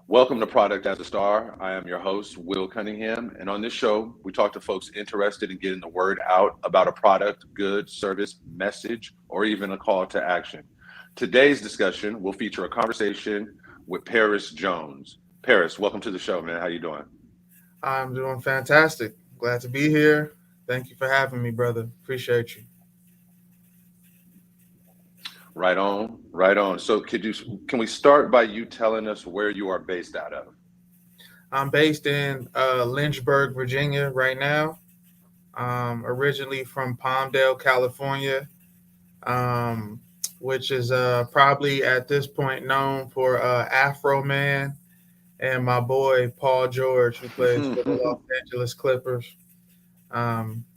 Welcome to Product as a Star. I am your host, Will Cunningham. And on this show, we talk to folks interested in getting the word out about a product, good, service, message, or even a call to action. Today's discussion will feature a conversation with Paris Jones. Paris, welcome to the show, man. How you doing? I'm doing fantastic. Glad to be here. Thank you for having me, brother. Appreciate you. Right on, right on. So can we start by you telling us where you are based out of? I'm based in Lynchburg, Virginia, right now. Originally from Palmdale, California, um, which is probably at this point known for Afro Man and my boy Paul George, who plays for the Los Angeles Clippers.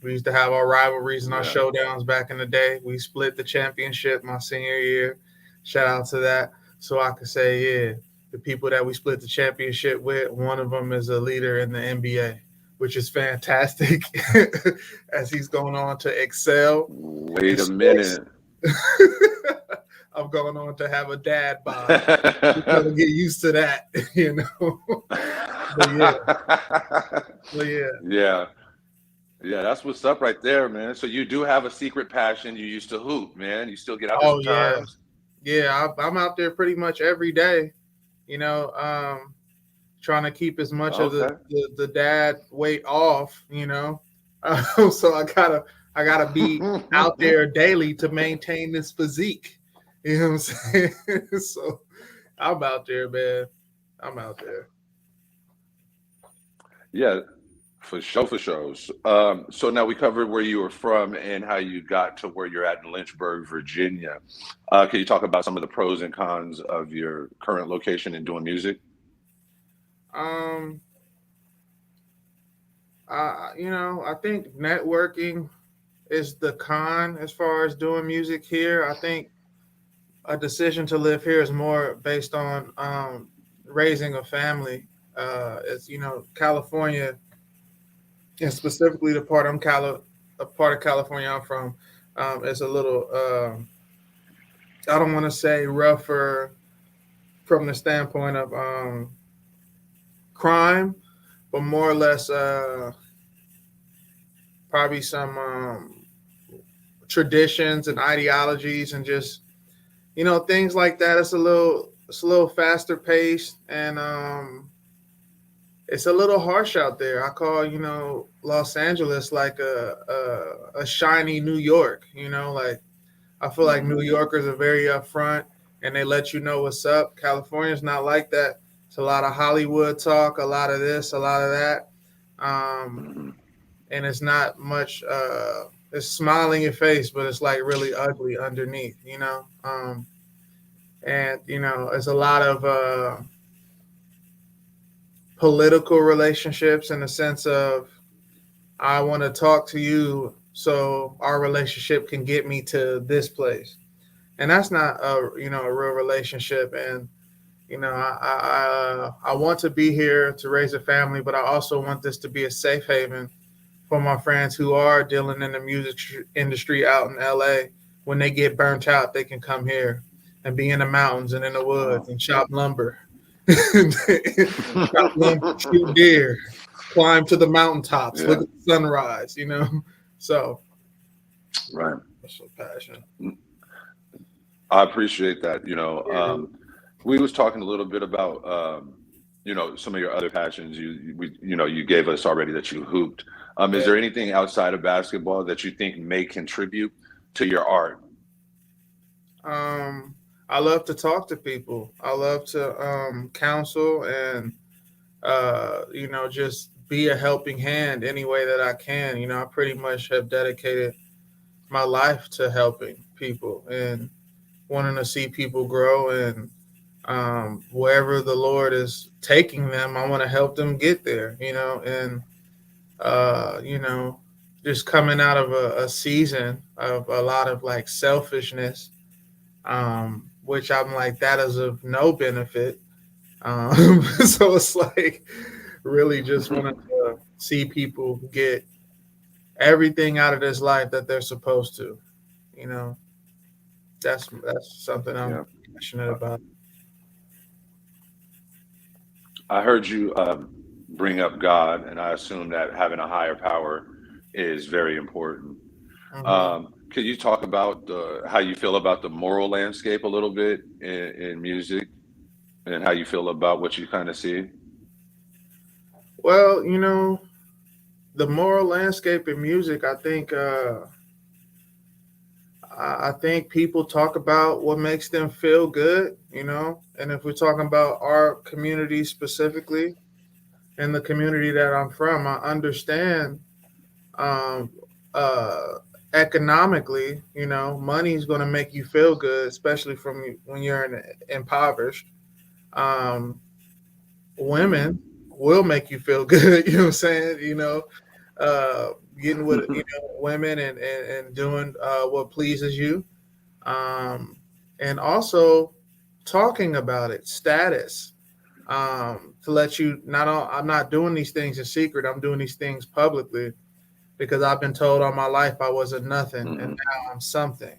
We used to have our rivalries and our Yeah. showdowns back in the day. We split the championship my senior year. Shout out to that. So I could say, yeah, the people that we split the championship with, one of them is a leader in the NBA, which is fantastic as he's going on to excel in Wait a sports. minute. I'm going on to have a dad bod. You gotta get used to that, you know. but yeah, but yeah. Yeah. Yeah, that's what's up right there, man. So you do have a secret passion. You used to hoop, man. You still get out there Oh yeah. sometimes? Yeah, I'm out there pretty much every day, you know, trying to keep as much of Okay. the dad weight off, you know. So I gotta be out there daily to maintain this physique. You know what I'm saying? So I'm out there, man. I'm out there. Yeah, for sure, for sure. So now we covered where you were from and how you got to where you're at in Lynchburg, Virginia. Can you talk about some of the pros and cons of your current location and doing music? Um, I think networking is the con as far as doing music here. I think a decision to live here is more based on raising a family. It's California, and specifically the part a part of California I'm from, is a little I don't want to say rougher from the standpoint of crime, but more or less probably some traditions and ideologies and just things like that. It's a little faster paced, and it's a little harsh out there. I call Los Angeles like a shiny New York. Like I feel like New Hmm. Yorkers are very upfront and they let you know what's up. California's not like that. It's a lot of Hollywood talk, a lot of this, a lot of that, um, Hmm. and it's not much. It's smiling your face, but it's like really ugly underneath. And it's a lot of political relationships in the sense of I want to talk to you so our relationship can get me to this place, and that's not a real relationship. And I want to be here to raise a family, but I also want this to be a safe haven for my friends who are dealing in the music industry out in LA. When they get burnt out, they can come here and be in the mountains and in the woods Wow. and chop lumber, chop lumber, shoot deer, climb to the mountaintops, look Yeah, at the sunrise. So right. that's a passion. I appreciate that. Yeah. We was talking a little bit about some of your other passions. You gave us already that you hooped. Is Yeah. there anything outside of basketball that you think may contribute to your art? Um, I love to talk to people. I love to counsel and just be a helping hand any way that I can. I pretty much have dedicated my life to helping people and wanting to see people grow, and wherever the Lord is taking them, I want to help them get there. And uh, you know, just coming out of a season of a lot of like selfishness, which I'm like that is of no benefit. So it's like really just wanting to see people get everything out of this life that they're supposed to. You know, that's something I'm Yeah. passionate Uh, about. I heard you bring up God, and I assume that having a higher power is very important. Hmm. Could you talk about how you feel about the moral landscape a little bit in music, and how you feel about what you kind of see? Well, the moral landscape in music, I think people talk about what makes them feel good, and if we're talking about our community specifically, in the community that I'm from, I understand um, uh, economically, money is going to make you feel good, especially from when you're impoverished. Um, Women Hmm. will make you feel good. You know what I'm saying? Uh, Getting with women and doing what pleases you, um, and also talking about it, status, to let you not all, I'm not doing these things in secret. I'm doing these things publicly because I've been told all my life I wasn't nothing, and Hmm. now I'm something.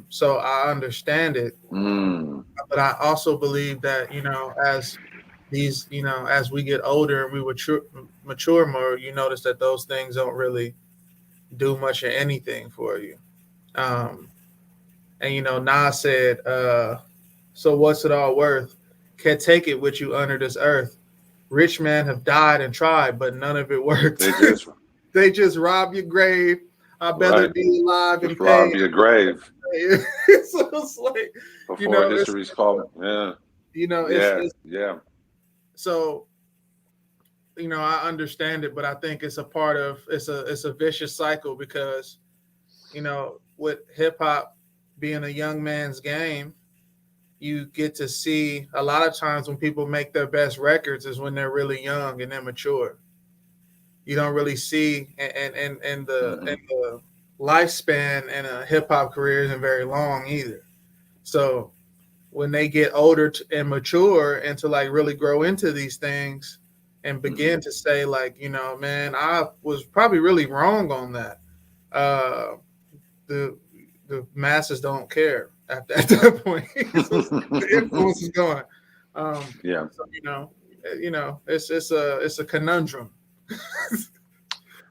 So I understand it, Mm. but I also believe that as we get older and we mature more, you notice that those things don't really do much of anything for you. Um, and Nas said, "So what's it all worth? Can't take it with you under this earth. Rich men have died and tried, but none of it worked. They just They just rob your grave. I'd better right, be alive and just paid." rob your grave So it's like, you before know, it's history's called. Yeah, it's yeah, yeah. so I understand it, but I think it's a part of it's a vicious cycle because with hip hop being a young man's game, you get to see a lot of times when people make their best records is when they're really young and immature. You don't really see and Hmm. the lifespan in a hip hop career isn't very long either. So when they get older and mature and to like really grow into these things and begin Hmm. to say like, man, I was probably really wrong on that. Uh, the the masses don't care at that point. So the influence is gone. Um, Yeah. so it's a conundrum.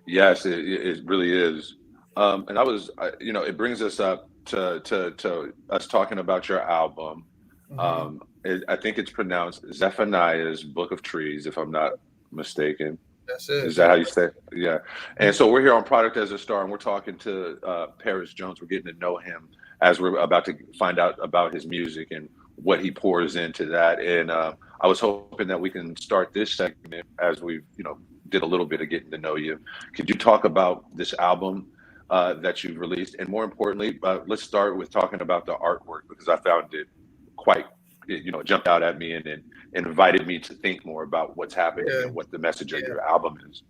Yes, it really is. And it brings us up to us talking about your album. Hmm. I think it's pronounced Zephaniah's Book of Trees, if I'm not mistaken. That's it. Is that Yeah. how you say it? Yeah. And so we're here on Product as a Star, and we're talking to Paris Jones. We're getting to know him as we're about to find out about his music and what he pours into that. And I was hoping that we can start this segment as we, did a little bit of getting to know you. Could you talk about this album that you've released? And more importantly, let's start with talking about the artwork because I found it quite, it jumped out at me and invited me to think more about what's happening Yeah. and what the message of Yeah. your album is.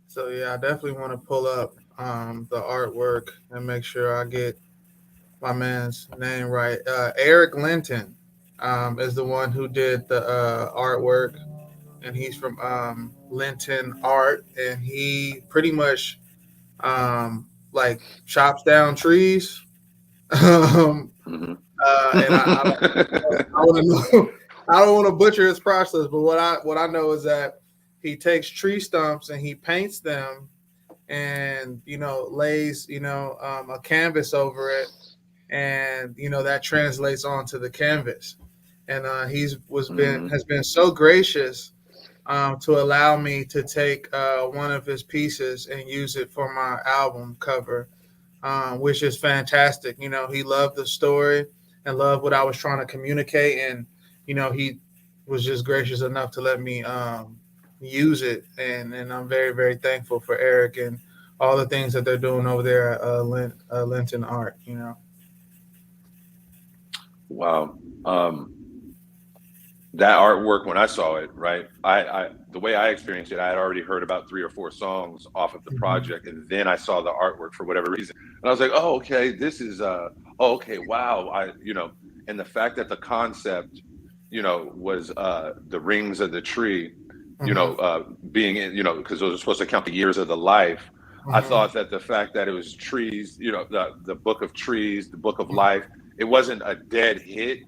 So yeah, I definitely want to pull up the artwork and make sure I get my man's name right. Eric Linton is the one who did the artwork, and he's from Linton Art, and he pretty much like chops down trees. um, Hmm. and I want to know. I don't want to butcher his process, but what I know is that he takes tree stumps and he paints them and lays a canvas over it, and that translates onto the canvas. And he's was been Hmm. has been so gracious to allow me to take one of his pieces and use it for my album cover, which is fantastic. He loved the story and loved what I was trying to communicate, and he was just gracious enough to let me use it, and I'm very very thankful for Eric and all the things that they're doing over there at Linton Art. Wow. Um, that artwork, when I saw it, right? The way I experienced it, I had already heard about 3 or 4 songs off of the Mhm. project, and then I saw the artwork for whatever reason, and I was like, "Oh, okay, this is oh, okay, wow." And the fact that the concept, was the rings of the tree, Mhm. being in, because those are supposed to count the years of the life. I Mhm. thought that the fact that it was trees, the book of trees, the book of Mhm. life, it wasn't a dead hit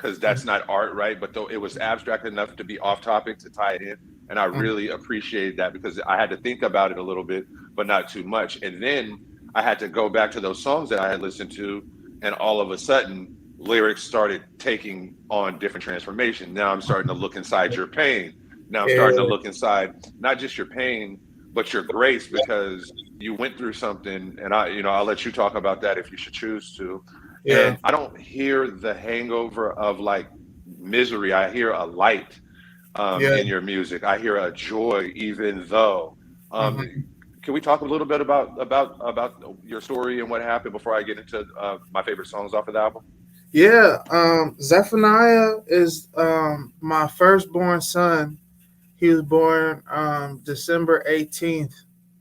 because that's not art, right? But though it was abstract enough to be off topic to tie it in. And I Mm. really appreciated that because I had to think about it a little bit, but not too much. And then I had to go back to those songs that I had listened to, and all of a sudden, lyrics started taking on different transformation. Now I'm starting to look inside your pain. Now I'm starting to Yeah, look inside not just your pain, but your grace, because you went through something. And I'll let you talk about that if you should choose to. yeah, And I don't hear the hangover of like misery. I hear a light yeah. in your music. I hear a joy, even though. Um, Mhm. can we talk a little bit about your story and what happened before I get into my favorite songs off of the album? Yeah, Zephaniah is my firstborn son. He was born December 18th,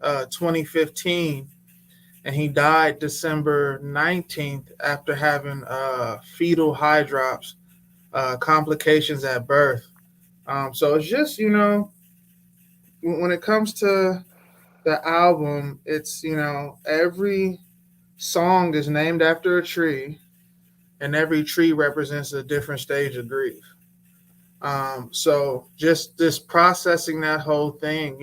2015, and he died December 19th after having fetal hydrops, complications at birth. So it's just, when it comes to the album, it's, every song is named after a tree, and every tree represents a different stage of grief. So just this processing that whole thing,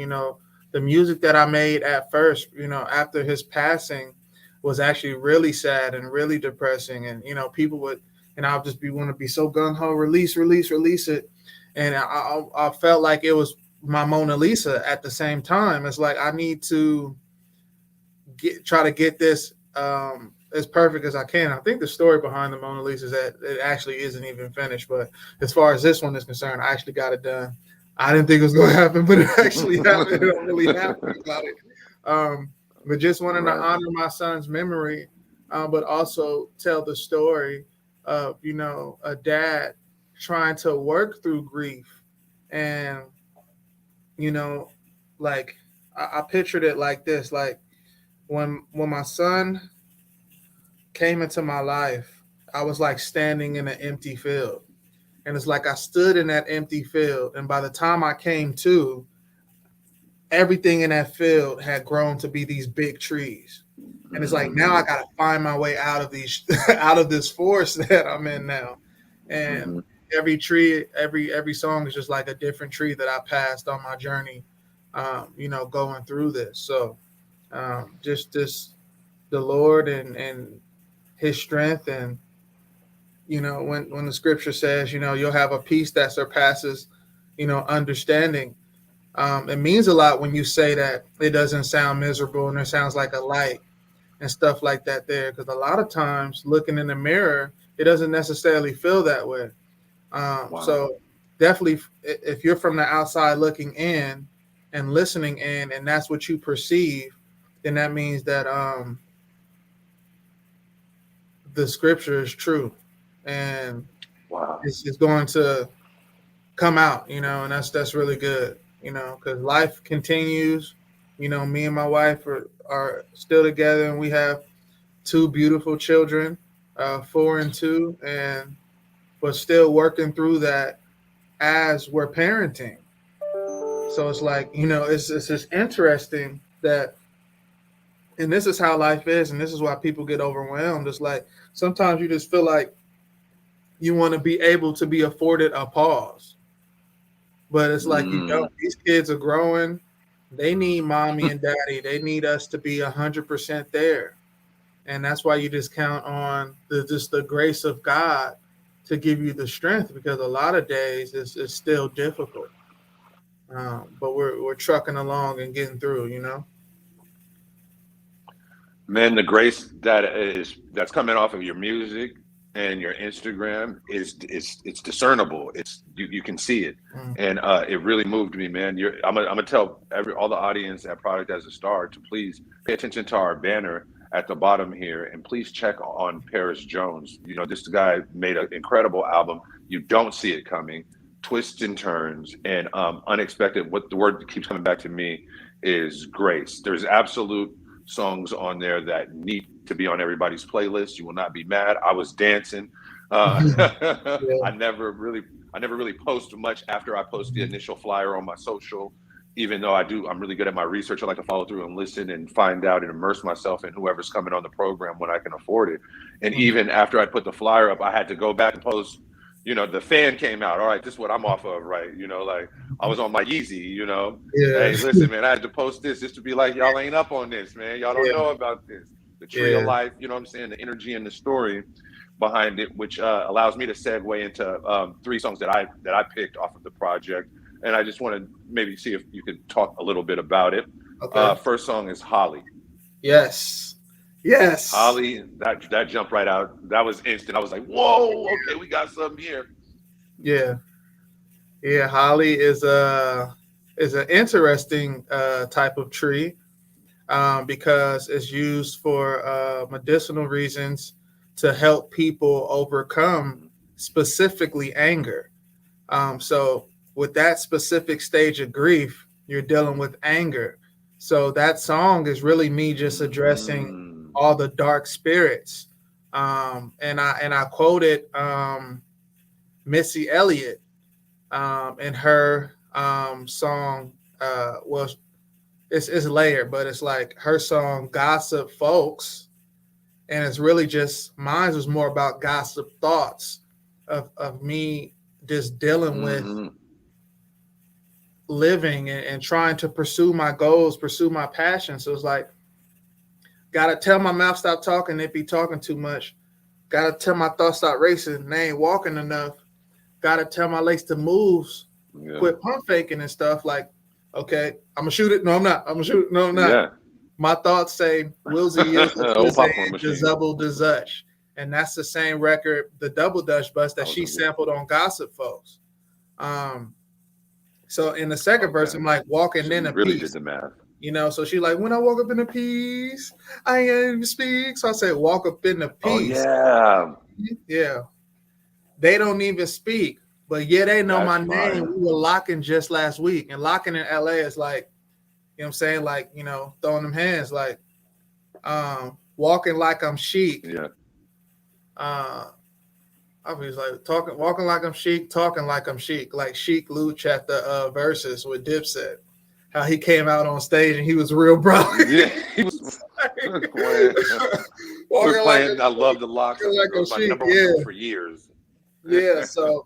the music that I made at first, after his passing was actually really sad and really depressing. And, people would, and I'll just be want to be so gung ho, release, release, release it. And I felt like it was my Mona Lisa at the same time. It's like, I need to try to get this as perfect as I can. I think the story behind the Mona Lisa is that it actually isn't even finished. But as far as this one is concerned, I actually got it done. I didn't think it was going to happen, but it actually happened. And I'm really happy about it. But just wanting to Right. honor my son's memory, but also tell the story of, a dad trying to work through grief. And, you know, like I pictured it like this, like when my son came into my life, I was like standing in an empty field. And it's like I stood in that empty field. And by the time I came to, everything in that field had grown to be these big trees. And it's like now I Hmm. gotta find my way out of these out of this forest that I'm in now. And Hmm. every tree, every song is just like a different tree that I passed on my journey, going through this. So just this the Lord and his strength. And when the scripture says, you'll have a peace that surpasses understanding. It means a lot when you say that it doesn't sound miserable and it sounds like a light and stuff like that there, because a lot of times looking in the mirror, it doesn't necessarily feel that way. Wow. So definitely, if you're from the outside looking in and listening in, and that's what you perceive, then that means that the scripture is true, and Wow. it's going to come out, and that's really good, because life continues. Me and my wife are still together, and we have two beautiful children, 4 and 2, and we're still working through that as we're parenting. So it's like, it's just interesting that, and this is how life is, and this is why people get overwhelmed. It's like sometimes you just feel like you want to be able to be afforded a pause. But it's like you Mm. don't. These kids are growing. They need mommy and daddy. They need us to be 100% there, and that's why you just count on the grace of God to give you the strength, because a lot of days it's still difficult. But we're trucking along and getting through. Man, the grace that's coming off of your music and your Instagram is it's discernible. You can see it, Mm. and it really moved me, man. I'm gonna tell all the audience at Product as a Star to please pay attention to our banner at the bottom here, and please check on Paris Jones. This guy made an incredible album. You don't see it coming, twists and turns, and unexpected. What the word that keeps coming back to me is grace. There's absolute songs on there that need to be on everybody's playlist. You will not be mad. I was dancing. Yeah. I never really post much after I post the initial flyer on my social. Even though I'm really good at my research. I like to follow through and listen and find out and immerse myself in whoever's coming on the program when I can afford it. And Mhm. even after I put the flyer up, I had to go back and post, the fan came out. All right, this is what I'm off of, right? Like I was on my Yeezy, Yeah, Hey, listen, man, I had to post this just to be like, y'all ain't up on this, man. Y'all don't yeah, know about this. The tree of yeah. life, you know what I'm saying? The energy and the story behind it, which allows me to segue into three songs that I picked off of the project. And I just want to maybe see if you could talk a little bit about it. Okay. First song is Holly. Yes. Yes. Holly, that jumped right out. That was instant. I was like, whoa, okay, we got something here. Yeah. Yeah. Holly is an interesting type of tree because it's used for medicinal reasons to help people overcome Mhm. specifically anger. So with that specific stage of grief, you're dealing with anger. So that song is really me just addressing Mhm. all the dark spirits. And I quoted Missy Elliott in her song. Well, it's layered, but it's like her song "Gossip Folks," and it's really just mine was more about gossip thoughts of me just dealing with Mhm. living and trying to pursue my goals, pursue my passion. So it's like, gotta tell my mouth stop talking if he talking too much. Gotta tell my thoughts stop racing. They ain't walking enough. Gotta tell my legs to moves, Yeah. quit pump faking and stuff. Like, okay, I'm gonna shoot it. No, I'm not. I'm gonna shoot it. No, I'm not. Yeah. My thoughts say Willsy is a Old fizzy popcorn machine. Dezubble Dezush. And that's the same record, the Double Dutch bus that That was she a good. sampled on Gossip Folks. Um, so in the second verse, Okay. I'm like walking So in you a really did peace. the math. So she like, when I walk up in the peace, I ain't even speak. So I said, walk up in the Oh peace. yeah. Yeah. They don't even speak, but yeah, they know That's my name. fire. We were locking just last week. And locking in LA is like, you know what I'm saying? Like, throwing them hands, like walking like I'm chic. Yeah. Uh I was like walking like I'm chic, talking like I'm chic, like Chic Luch at the verses with Dipset. How he came out on stage and he was real bro. Yeah. He was playing. We're Walking like playing. I love the locks. walking like That a was my chic, number one yeah, song for years. yeah. So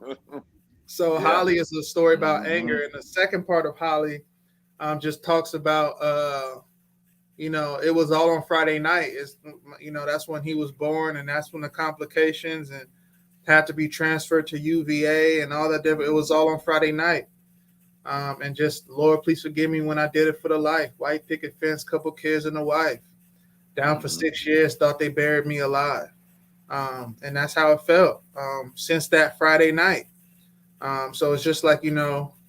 Yeah. Holly is a story about Hmm. anger, and the second part of Holly just talks about it was all on Friday night. Is that's when he was born, and that's when the complications and had to be transferred to UVA and all that different. It was all on Friday night. And just Lord, please forgive me when I did it for the life. White picket fence, couple kids and a wife. Down for Hmm. 6 years, thought they buried me alive. And that's how it felt since that Friday night. So it's just like,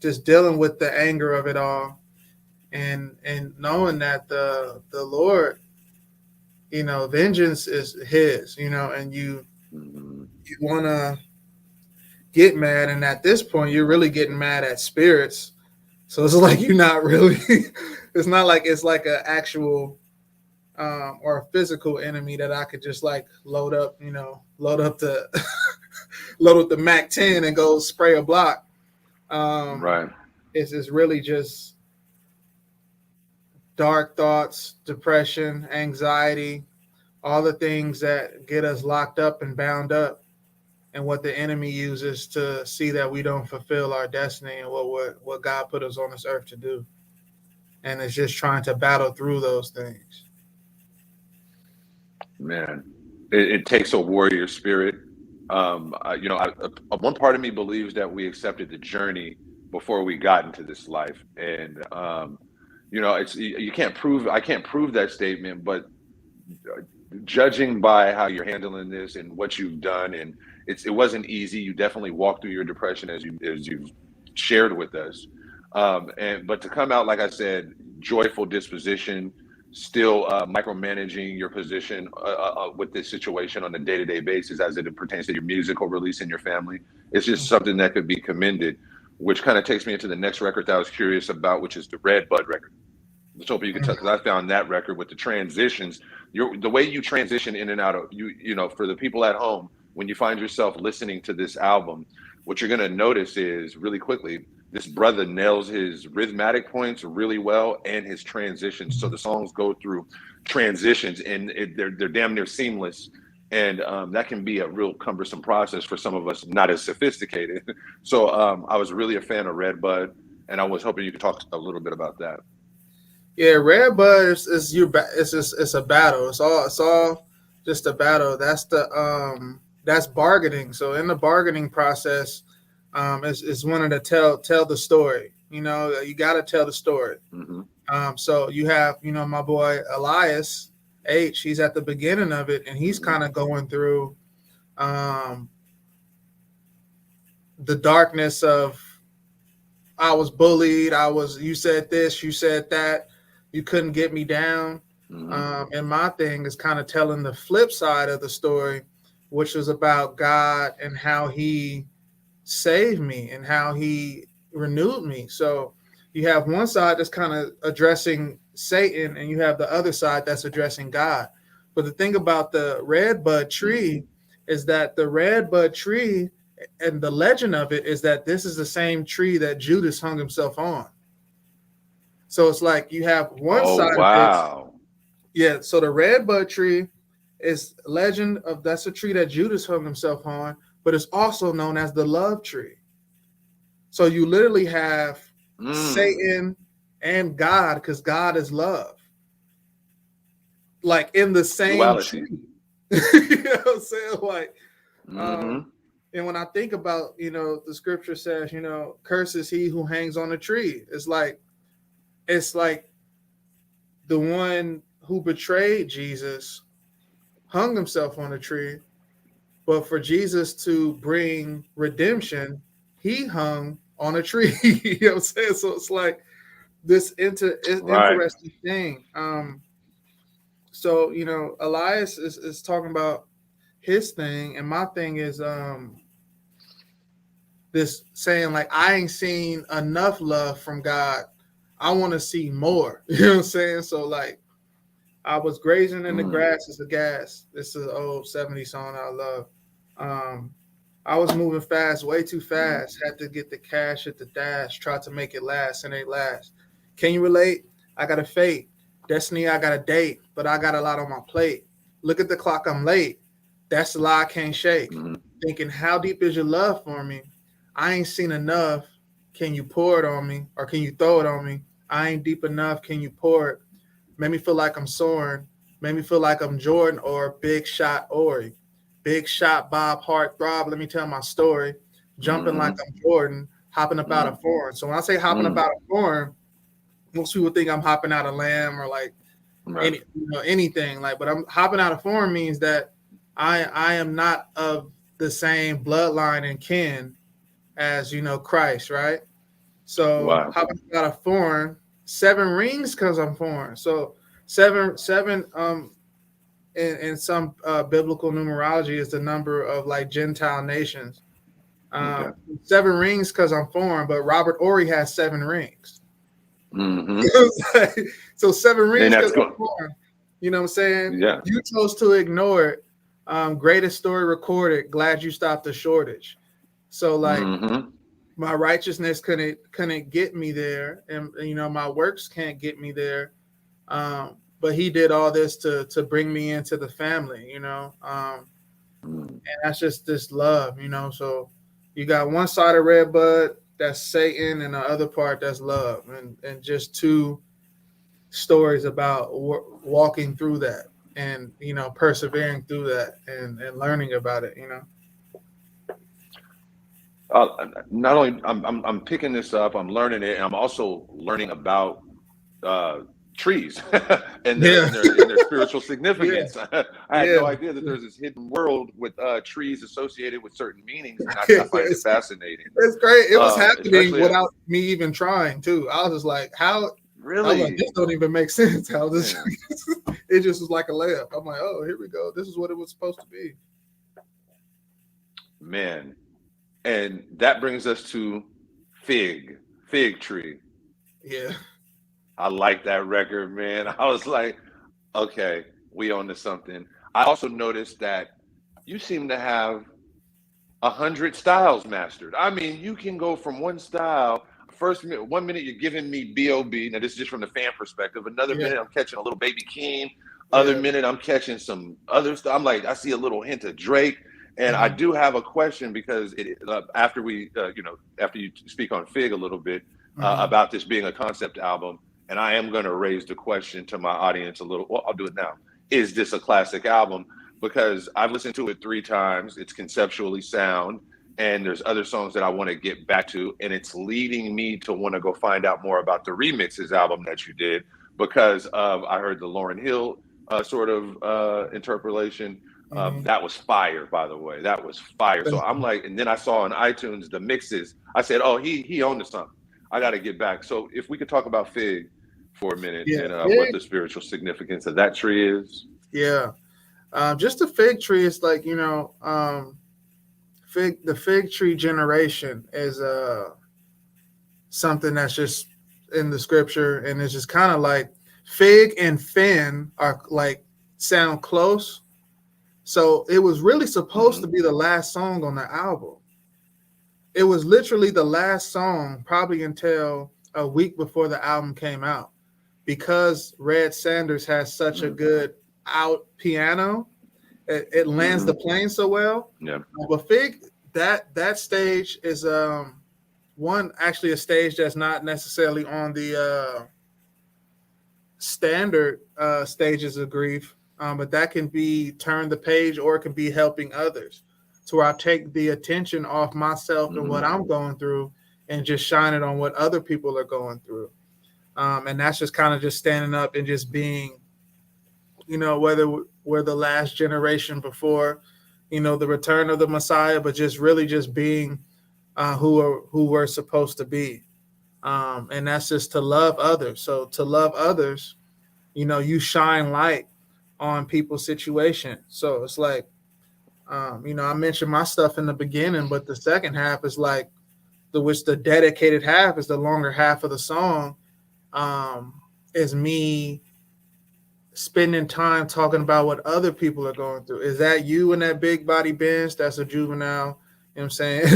just dealing with the anger of it all and knowing that the Lord, vengeance is his, and Hmm. you want to get mad. And at this point, you're really getting mad at spirits. So it's like you're not really, it's not like it's like an actual or a physical enemy that I could just like load up the load up the Mac 10 and go spray a block. Um, Right. it's really just dark thoughts, depression, anxiety, all the things that get us locked up and bound up, and what the enemy uses to see that we don't fulfill our destiny and what God put us on this earth to do. And it's just trying to battle through those things. Man, it takes a warrior spirit. One part of me believes that we accepted the journey before we got into this life, and it's you can't prove. I can't prove that statement, but judging by how you're handling this and what you've done, and it wasn't easy. You definitely walked through your depression as you've shared with us, and but to come out, like I said, joyful disposition, still micromanaging your position with this situation on a day-to-day basis as it pertains to your musical release and your family. It's just something that could be commended, which kind of takes me into the next record that I was curious about, which is the Redbud record. Let's hope you could tell, because I found that record with the transitions. The way you transition in and out of for the people at home, when you find yourself listening to this album, what you're going to notice is really quickly, this brother nails his rhythmic points really well and his transitions. So the songs go through transitions, and they're damn near seamless. And that can be a real cumbersome process for some of us not as sophisticated. So I was really a fan of Redbud, and I was hoping you could talk a little bit about that. Yeah, Redbud is it's just it's a battle. It's all just a battle. That's bargaining. So in the bargaining process, is wanting to tell the story. You got to tell the story. Hmm. So you have my boy Elias H. He's at the beginning of it, and he's Hmm. kind of going through um, the darkness of I was bullied. You said this, you said that, you couldn't get me down. Hmm. And my thing is kind of telling the flip side of the story, which is about God and how He saved me and how He renewed me. So you have one side that's kind of addressing Satan, and you have the other side that's addressing God. But the thing about the redbud Hmm. tree is that the redbud tree and the legend of it is that this is the same tree that Judas hung himself on. So it's like you have one Oh, side of it. wow. Yeah. So the redbud tree is legend of that's a tree that Judas hung himself on, but it's also known as the love tree. So you literally have Mm. Satan and God, because God is love, like in the same Duality. tree. You know what I'm saying? Like, um, Hmm. and when I think about, the scripture says, curses he who hangs on a tree. It's like the one who betrayed Jesus hung himself on a tree, but for Jesus to bring redemption, he hung on a tree. You know what I'm saying? So it's like this Right. interesting thing. So Elias is talking about his thing, and my thing is this saying like I ain't seen enough love from God. I want to see more. You know what I'm saying? So like I was grazing in the Mm. grass is a gas. This is an old 70s song I love. Um, I was moving fast, way too Hmm. fast. Had to get the cash at the dash. Tried to make it last and ain't last. Can you relate? I got a fate. Destiny, I got a date, but I got a lot on my plate. Look at the clock, I'm late. That's the lie I can't shake. Hmm. Thinking, how deep is your love for me? I ain't seen enough. Can you pour it on me? Or can you throw it on me? I ain't deep enough. Can you pour it? Made me feel like I'm soaring. Made me feel like I'm Jordan or Big Shot Ori. Big Shot Bob Hart Throb. Let me tell my story. Jumping like Hmm. I'm Jordan, hopping up out of foreign. So when I say hopping up Mm. out of foreign, most people think I'm hopping out of lamb or like Right. anything like. But I'm hopping out of foreign means that I am not of the same bloodline and kin as Christ, right? So Wow. hopping out of foreign, 7 rings because I'm foreign. So seven in some biblical numerology is the number of like Gentile nations. Okay. 7 rings because I'm foreign, but Robert Ory has 7 rings. Hmm. So 7 rings And because that's I'm good. foreign. You know what I'm saying? Yeah. You chose to ignore it. Greatest story recorded. Glad you stopped the shortage. So like Hmm. my righteousness couldn't get me there, and my works can't get me there. But he did all this to bring me into the family, Mm. and that's just this love, So you got one side of Redbud that's Satan, and the other part that's love, and just two stories about walking through that, and persevering through that, and learning about it, Not only I'm picking this up, I'm learning it, and I'm also learning about uh, trees and Yeah, their spiritual yeah, significance. I had yeah. no idea that there's this hidden world with trees associated with certain meanings, and I find it it's, fascinating. it's great. It was happening Especially without me even trying too. I was just like, how? I was like, really, this don't even make sense. How this? man, It just was like a layup. I'm like, oh, here we go. This is what it was supposed to be. man, and that brings us to fig tree. Yeah, I like that record, man. I was like, okay, we on to something. I also noticed that you seem to have 100 styles mastered. I mean, you can go from one style. First minute, 1 minute you're giving me B.O.B. Now this is just from the fan perspective. Another yeah, minute I'm catching a little baby Keem. Other Yeah. minute, I'm catching some other stuff. I'm like, I see a little hint of Drake. And I Mm-hmm. do have a question because after after you speak on Fig a little bit Mm-hmm. about this being a concept album, and I am going to raise the question to my audience a little. Well, I'll do it now. Is this a classic album? Because I've listened to it 3 times. It's conceptually sound, and there's other songs that I want to get back to, and it's leading me to want to go find out more about the remixes album that you did because of I heard the Lauryn Hill sort of interpolation. Mm-hmm. That was fire, by the way. That was fire. So Thank I'm you. like, and then I saw on iTunes the mixes. I said, oh, he owned to something. I got to get back. So if we could talk about Fig for a minute Yeah. and what Fig. the spiritual significance of that tree is. Yeah. Just the fig tree is like, the fig tree generation is something that's just in the scripture, and it's just kind of like fig and fin are like sound close. So it was really supposed Mm-hmm. to be the last song on the album. It was literally the last song, probably until a week before the album came out, because Red Sanders has such a Mm-hmm. good out piano. It lands Mm-hmm. the plane so well. Yeah. But Fig, that stage is one actually a stage that's not necessarily on the standard stages of grief, but that can be turn the page or it can be helping others. To where I take the attention off myself and Mm-hmm. what I'm going through and just shine it on what other people are going through. And that's just kind of just standing up and just being, whether we're the last generation before, the return of the Messiah, but just really just being who we're supposed to be. And that's just to love others. So to love others, you shine light on people's situation. So it's like, I mentioned my stuff in the beginning, but the second half is like the dedicated half is the longer half of the song. Um, is me spending time talking about what other people are going through. Is that you in that big body Benz? That's a juvenile. You know what I'm saying?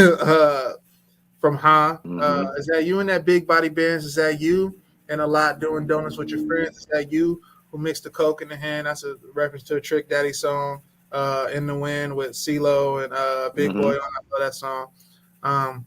From Ha. Mm-hmm. Is that you in that big body Benz? Is that you and a lot doing donuts with your friends? Is that you who mixed the coke in the hand? That's a reference to a Trick Daddy song, In the Wind with CeeLo and Big Boy Mm-hmm. on. I love that song. Um,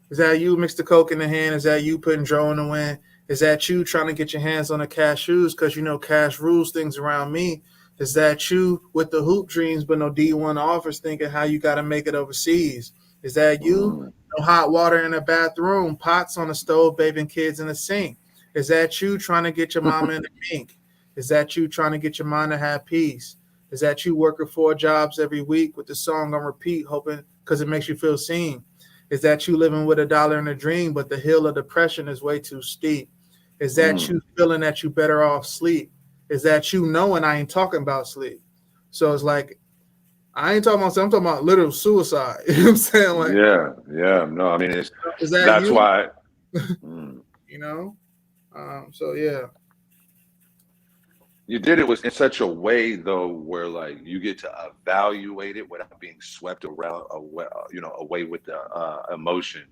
is that you mix the coke in the hand? Is that you putting Dro in the wind? Is that you trying to get your hands on the cashews because cash rules things around me? Is that you with the hoop dreams but no D1 offers thinking how you got to make it overseas? Is that you? Mm-hmm. No hot water in the bathroom, pots on the stove, bathing kids in the sink. Is that you trying to get your mama in the mink? Is that you trying to get your mind to have peace? Is that you working 4 jobs every week with the song on repeat, hoping because it makes you feel seen? Is that you living with $1 in a dream, but the hill of depression is way too steep? Is that Mm-hmm. you feeling that you better off sleep? Is that you knowing I ain't talking about sleep? So it's like, I ain't talking about, I'm talking about literal suicide. You know what I'm saying? Like, Yeah. Yeah. No, I mean, is that that's you? why. Mm. You know? So yeah. You did it was in such a way though, where like you get to evaluate it without being swept around, away with the emotion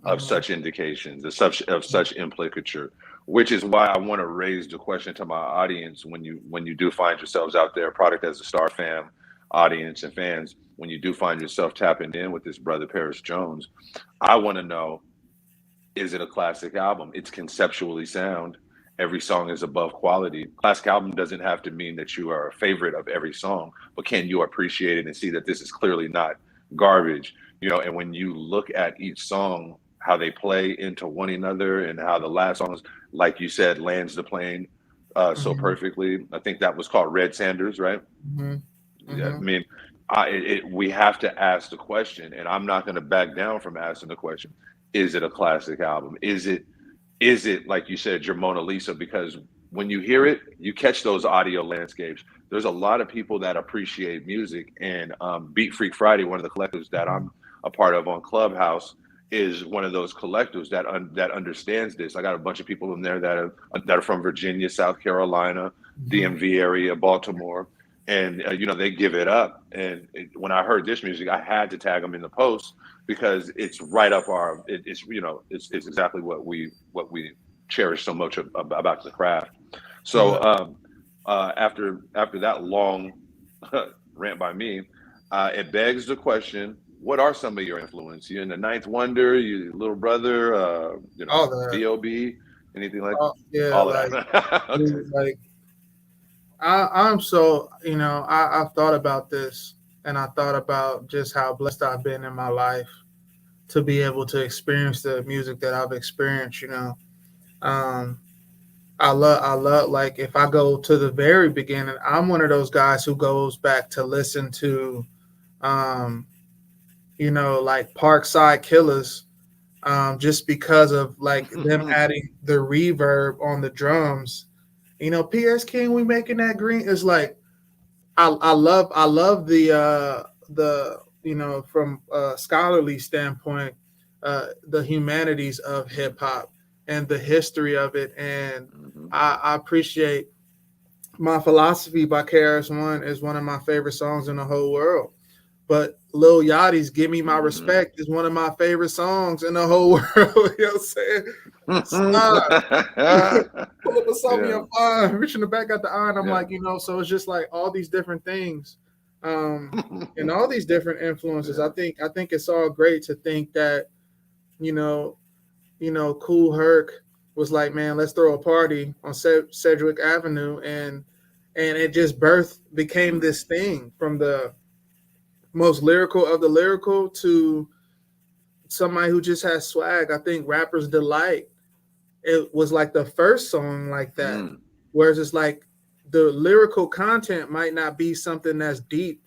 of Mm-hmm. such indications, of such implicature. Which is why I want to raise the question to my audience when you do find yourselves out there, Product as a Star fam, audience and fans, when you do find yourself tapping in with this brother Paris Jones, I want to know, is it a classic album? It's conceptually sound. Every song is above quality. Classic album doesn't have to mean that you are a favorite of every song, but can you appreciate it and see that this is clearly not garbage? And when you look at each song, how they play into one another and how the last songs, like you said, lands the plane so Mm-hmm. perfectly. I think that was called Red Sanders, right? Mm-hmm. Yeah, I Mm-hmm. mean, we have to ask the question, and I'm not going to back down from asking the question: is it a classic album? Is it like you said, your Mona Lisa? Because when you hear it, you catch those audio landscapes. There's a lot of people that appreciate music, and Beat Freak Friday, one of the collectives that I'm a part of on Clubhouse, is one of those collectives that understands this. I got a bunch of people in there that are from Virginia, South Carolina, Mm-hmm. DMV area, Baltimore, and they give it up. And when I heard this music, I had to tag them in the post because it's right up it's exactly what we cherish so much about the craft. So Yeah. after that long rant by me, it begs the question: what are some of your influence? You in the Ninth Wonder, you Little Brother, all that. B.O.B., anything like Yeah, all of like, that? Okay. dude, like I'm so, I've thought about this, and I thought about just how blessed I've been in my life to be able to experience the music that I've experienced. Um, I love, like, if I go to the very beginning, I'm one of those guys who goes back to listen to, um, like Parkside Killers, just because of like them adding the reverb on the drums. P.S. King, we making that green. It's like I love the from a scholarly standpoint, the humanities of hip hop and the history of it, and Hmm. I appreciate My Philosophy by KRS One is one of my favorite songs in the whole world. But Lil Yachty's "Give Me My Hmm. Respect" is one of my favorite songs in the whole world. You know what I'm saying? Stop. Pull up a song me Yeah, on fire, reaching the back at the iron. I'm yeah. like, so it's just like all these different things, and all these different influences. Yeah. I think it's all great to think that, you know, Cool Herc was like, man, let's throw a party on Sedgwick Avenue, and it just became Mm. this thing from the most lyrical of the lyrical to somebody who just has swag. I think Rapper's Delight, it was like the first song like that. Mm. Whereas it's like the lyrical content might not be something that's deep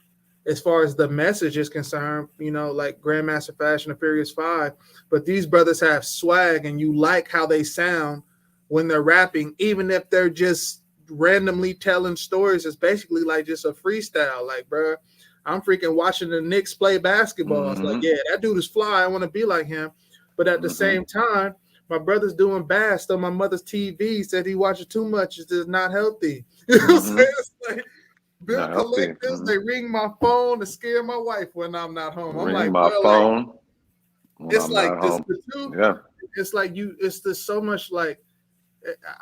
as far as the message is concerned, like Grandmaster Fashion and Furious Five. But these brothers have swag, and you like how they sound when they're rapping, even if they're just randomly telling stories. It's basically like just a freestyle. Like, bro, I'm freaking watching the Knicks play basketball. It's like, Hmm. yeah, that dude is fly. I want to be like him. But at the Hmm. same time, my brother's doing bad. So my mother's TV said he watches too much. It's just not healthy. You know what I'm Hmm. saying? It's like bill Not healthy. collectors, they ring my phone to scare my wife when I'm not home. I'm Ring like, my bro, like, phone when it's I'm not like this home. the two. Yeah. It's like it's just so much, like,